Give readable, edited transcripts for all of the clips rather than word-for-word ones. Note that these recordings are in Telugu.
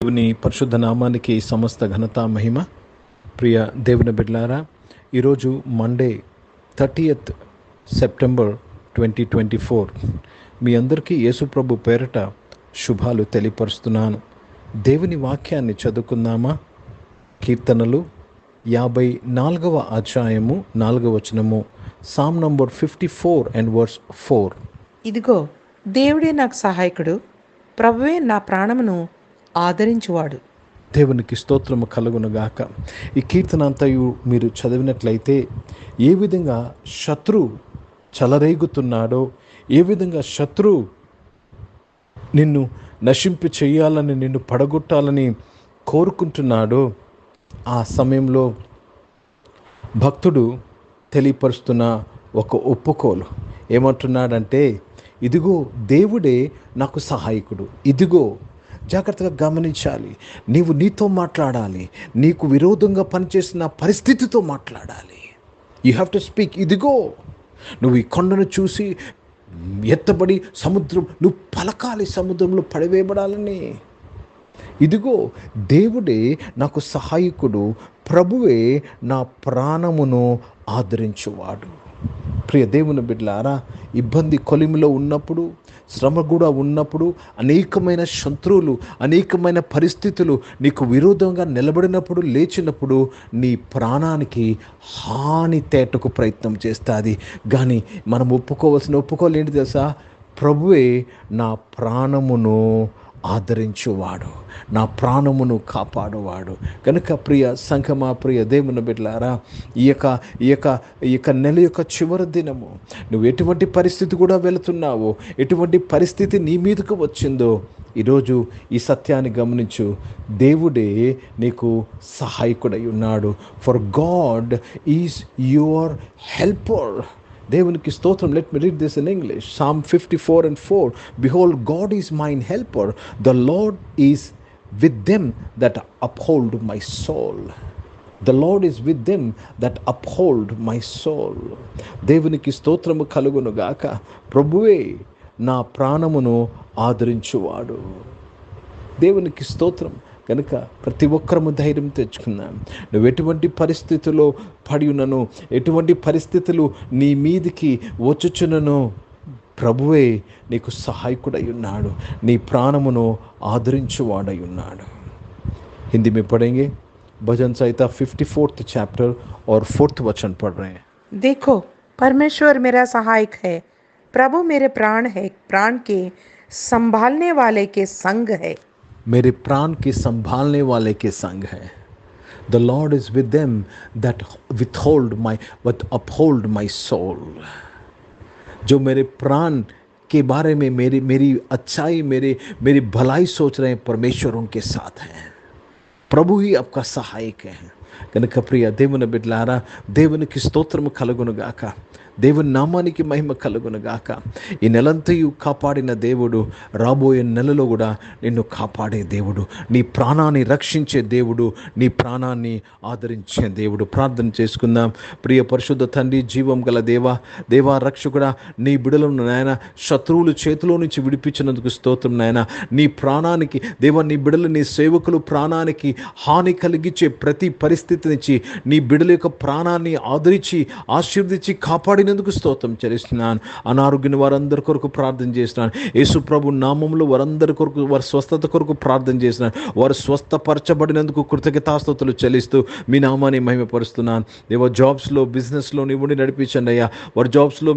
దేవుని పరిశుద్ధ నామానికి సమస్త ఘనత మహిమ. ప్రియ దేవుని బిడ్డలారా, ఈరోజు మండే 30th సెప్టెంబర్ 2024. మీ అందరికీ యేసుప్రభు పేరట శుభాలు తెలియపరుస్తున్నాను. దేవుని వాక్యాన్ని చదువుకుందామా? కీర్తనలు 54వ అధ్యాయము 4వ వచనము, సామ్ నంబర్ 54 and verse 4. ఇదిగో దేవుడే నాకు సహాయకుడు, ప్రభువే నా ప్రాణమును ఆదరించువాడు. దేవునికి స్తోత్రము కలుగునుగాక. ఈ కీర్తన అంతయు మీరు చదివినట్లయితే ఏ విధంగా శత్రు చెలరేగుతున్నాడో, ఏ విధంగా శత్రు నిన్ను నశింపి చేయాలని, నిన్ను పడగొట్టాలని కోరుకుంటున్నాడో, ఆ సమయంలో భక్తుడు తెలియపరుస్తున్న ఒక ఒప్పుకోలు ఏమంటున్నాడంటే, ఇదిగో దేవుడే నాకు సహాయకుడు. ఇదిగో, జాగ్రత్తగా గమనించాలి. నీతో మాట్లాడాలి. నీకు విరోధంగా పనిచేసిన పరిస్థితితో మాట్లాడాలి. You have to speak. ఇదిగో, నువ్వు ఈ కొండను చూసి ఎత్తబడి సముద్రం, నువ్వు పలకాలి, సముద్రంలో పడివేయబడాలని. ఇదిగో దేవుడే నాకు సహాయకుడు, ప్రభువే నా ప్రాణమును ఆదరించువాడు. ప్రియ దేవుని బిడ్డలారా, ఇబ్బంది కొలిమిలో ఉన్నప్పుడు, శ్రమ కూడా ఉన్నప్పుడు, అనేకమైన శత్రువులు, అనేకమైన పరిస్థితులు నీకు విరోధంగా నిలబడినప్పుడు, లేచినప్పుడు నీ ప్రాణానికి హాని తేటకు ప్రయత్నం చేస్తుంది. కానీ మనం ఒప్పుకోలు ఏంటి తెలుసా? ప్రభువే నా ప్రాణమును ఆదరించువాడు, నా ప్రాణమును కాపాడువాడు. కనుక ప్రియ సంఘమా, ప్రియ దేవుని బిడ్డలారా, ఈ యొక్క నెల యొక్క చివరి దినము, నువ్వు ఎటువంటి పరిస్థితి కూడా వెళుతున్నావో, ఎటువంటి పరిస్థితి నీ మీదకు వచ్చిందో, ఈరోజు ఈ సత్యాన్ని గమనించు. దేవుడే నీకు సహాయకుడై ఉన్నాడు. For God is your helper. దేవునికి స్తోత్రం. Let me read this in English. Psalm 54 and 4. Behold, God is mine helper. The Lord is with them that uphold my soul. The Lord is with them that uphold my soul. దేవునికి స్తోత్రము కలుగును గాక. ప్రభువే నా ప్రాణమును ఆదరించువాడు. దేవునికి స్తోత్రం. కనుక ప్రతి ఒక్కరము ధైర్యం తెచ్చుకుందాం. నువ్వు ఎటువంటి పరిస్థితుల్లో పడి ఉన్నను, ఎటువంటి పరిస్థితులు నీ మీదికి వచ్చుచున్నను, ప్రభువే నీకు సహాయకుడై ఉన్నాడు, నీ ప్రాణమును ఆదరించువాడై ఉన్నాడు. హిందీ में पढ़ेंगे भजन संहिता 54th chapter और 4th वचन पढ़ रहे हैं. देखो, परमेश्वर मेरा सहायक है, प्रभु मेरे प्राण है, प्राण के संभालने वाले के संग है. मेरे प्राण के संभालने वाले के संग है. The Lord is with them that uphold my soul. जो मेरे प्राण के बारे में मेरी अच्छाई, मेरी भलाई सोच रहे हैं, परमेश्वर उनके साथ हैं. प्रभु ही आपका सहायक है. కనుక ప్రియ దేవుని బిడ్డలారా, దేవునికి స్తోత్రము కలుగునుగాక, దేవుని నామానికి మహిమ కలుగునుగాక. ఈ నెలంతయు కాపాడిన దేవుడు రాబోయే నెలలో కూడా నిన్ను కాపాడే దేవుడు, నీ ప్రాణాన్ని రక్షించే దేవుడు, నీ ప్రాణాన్ని ఆదరించే దేవుడు. ప్రార్థన చేసుకుందాం. ప్రియ పరిశుద్ధ తండ్రి, జీవం గల దేవా రక్షకుడా, నీ బిడలను నాయన శత్రువులు చేతిలో నుంచి విడిపించినందుకు స్తోత్రం నాయన. నీ ప్రాణానికి దేవా, నీ బిడలు, నీ సేవకులు ప్రాణానికి హాని కలిగించే ప్రతి పరిస్థితి నుంచి నీ బిడల యొక్క ప్రాణాన్ని ఆదరించి ఆశీర్వదించి కాపాడినందుకు స్తోత్రం చెల్లిస్తున్నాను. అనారోగ్యం వారందరి కొరకు ప్రార్థన చేస్తున్నాను. యేసు ప్రభు నామములో వారందరి కొరకు, వారి స్వస్థత కొరకు ప్రార్థన చేస్తున్నాను. వారు స్వస్థపరచబడినందుకు కృతజ్ఞతాస్తుతులు చెల్లిస్తూ మీ నామాన్ని మహిమపరుస్తున్నాను. దేవ, జాబ్స్లో, బిజినెస్లో నీవు నడిపించండి అయ్యా. వారి జాబ్స్లో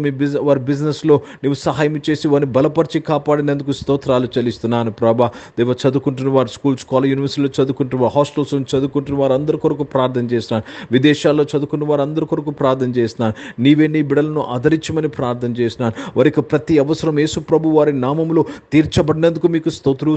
వారి బిజినెస్లో నీవు సహాయం చేసి వారిని బలపరిచి కాపాడినందుకు స్తోత్రాలు చెల్లిస్తున్నాను. ప్రభా దేవ, చదువుకుంటున్న వారు స్కూల్స్, కాలేజ్, యూనివర్సిటీలో చదువుకుంటున్న వారు, హాస్టల్స్ చదువుకుంటున్న వారు అందరి కొరకు ప్రార్థన చేస్తున్నాను. విదేశాల్లో చదువుకున్న వారు అందరి కొరకు ప్రార్థన చేస్తున్నాను. నీవే నీ బిడలను ఆదరించమని ప్రార్థన చేస్తున్నాను. వారికి ప్రతి అవసరం యేసు ప్రభు వారి నామములో తీర్చబడినందుకు మీకు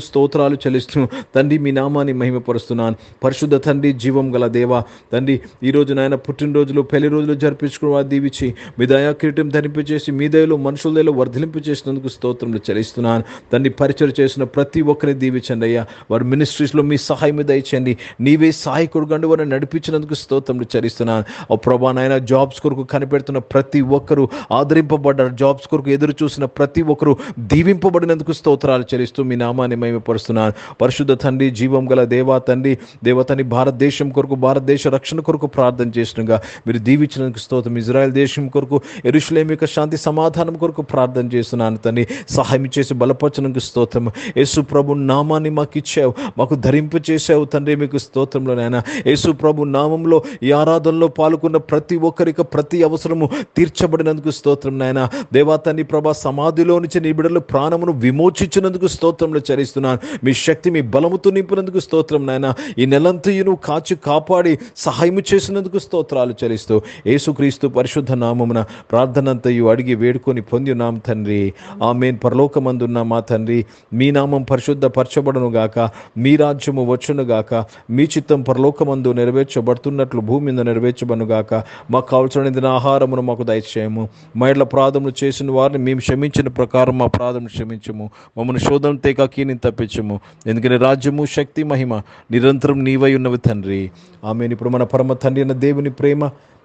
స్తోత్రాలు చెల్లిస్తున్నాను. తండ్రి, మీ నామాన్ని మహిమపరుస్తున్నాను. పరిశుద్ధ తండ్రి, జీవం గల దేవా తండ్రి, ఈరోజు నాయన పుట్టినరోజులు, పెళ్లి రోజులు జరిపించుకుని వారు దీవించి మీ దయా కిరీటం ధరింపచేసి మీ దయలో మనుషుల దయలో వర్ధలింపు చేసినందుకు స్తోత్రములు చెల్లిస్తున్నాను. తండ్రి, పరిచయం చేసిన ప్రతి ఒక్కరిని దీవించండి అయ్యా. వారి మినిస్ట్రీస్లో మీ సహాయం దయచేయండి. నీవే సహాయకుడు గండు వారిని నడిపించినందుకు స్తోత్రములు చెల్లిస్తున్నాను. ఓ ప్రభా నాయన, జాబ్స్ కొరకు కనిపెడుతున్న ప్రతి ఒక్కరూ ఆదరింపబడ్డారు. జాబ్స్ కొరకు ఎదురు చూసిన ప్రతి ఒక్కరూ దీవింపబడినందుకు స్తోత్రాలు చెల్లిస్తూ మీ నామాన్ని మహిమపరుస్తున్నాను. పరిశుద్ధ తండ్రి, జీవం గల దేవతండి భారతదేశం కొరకు, భారతదేశ రక్షణ కొరకు ప్రార్థన చేసినగా మీరు దీవించినందుకు స్తోత్రం. ఇజ్రాయెల్ దేశం కొరకు, యెరూషలేము యొక్క శాంతి సమాధానం కొరకు ప్రార్థన చేస్తున్నాను తండ్రి. సహాయం చేసి బలపరచడానికి స్తోత్రం. యేసు ప్రభు నామాన్ని మాకు ఇచ్చావు, మాకు ధరింపు చేసావు తండ్రి. మీకు స్తోత్రంలో నాయన. యేసు ప్రభు నామంలో ఈ ఆరాధనలో పాల్గొన్న ప్రతి ఒక్కరికి ప్రతి అవసరము తీర్చబడినందుకు స్తోత్రం నాయన. దేవాతని ప్రభా, సమాధిలో నుంచి నీ బిడ్డలు ప్రాణమును విమోచించినందుకు స్తోత్రంలో చరిస్తున్నాను. మీ శక్తి, మీ బలముతో నింపినందుకు స్తోత్రం నాయన. ఈ నెలంతయు నువ్వు కాచి కాపాడి సహాయం చేసినందుకు స్తోత్రాలు చెల్లిస్తూ యేసుక్రీస్తు పరిశుద్ధ నామమున ప్రార్థనంతయు అడిగి వేడుకొని పొంది ఉన్నాం తండ్రి. ఆమేన్. పరలోకమందున్న మా తండ్రి, మీ నామం పరిశుద్ధ పరచబడును గాక, మీ రాజ్యము వచ్చును గాక, మీ చిత్తం పరలోకమందు నెరవేర్చబడుతున్నట్లు భూమి మీద నెరవేర్చబడును గాక. మాకు కావలసిన ఆహారమును మాకు దయచేయము. మా ఇళ్ళ ప్రార్థనలు చేసిన వారిని మేము క్షమించిన ప్రకారం మా ప్రార్థనలు క్షమించము. మమ్మల్ని శోధన తేకాకీని తప్పించము. ఎందుకంటే రాజ్యము, శక్తి, మహిమ నిరంతరం నీవై ఉన్నవి తండ్రి. ఆమేన్. ఇప్పుడు మన పరమ తండ్రి అయిన దేవుని ప్రేమ,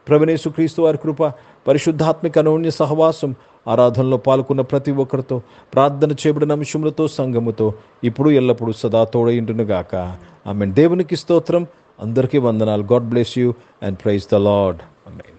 ప్రభువైన యేసుక్రీస్తు వారి కృప, పరిశుద్ధాత్మిక అనోన్య సహవాసం ఆరాధనలో పాల్గొన్న ప్రతి ఒక్కరితో, ప్రార్థన చేయబడిన అంశములతో, సంఘముతో ఇప్పుడు ఎల్లప్పుడూ సదా తోడైండును గాక. ఆమేన్. దేవునికి స్తోత్రం. అందరికీ వందనాలు. God bless you and praise the Lord. Amen.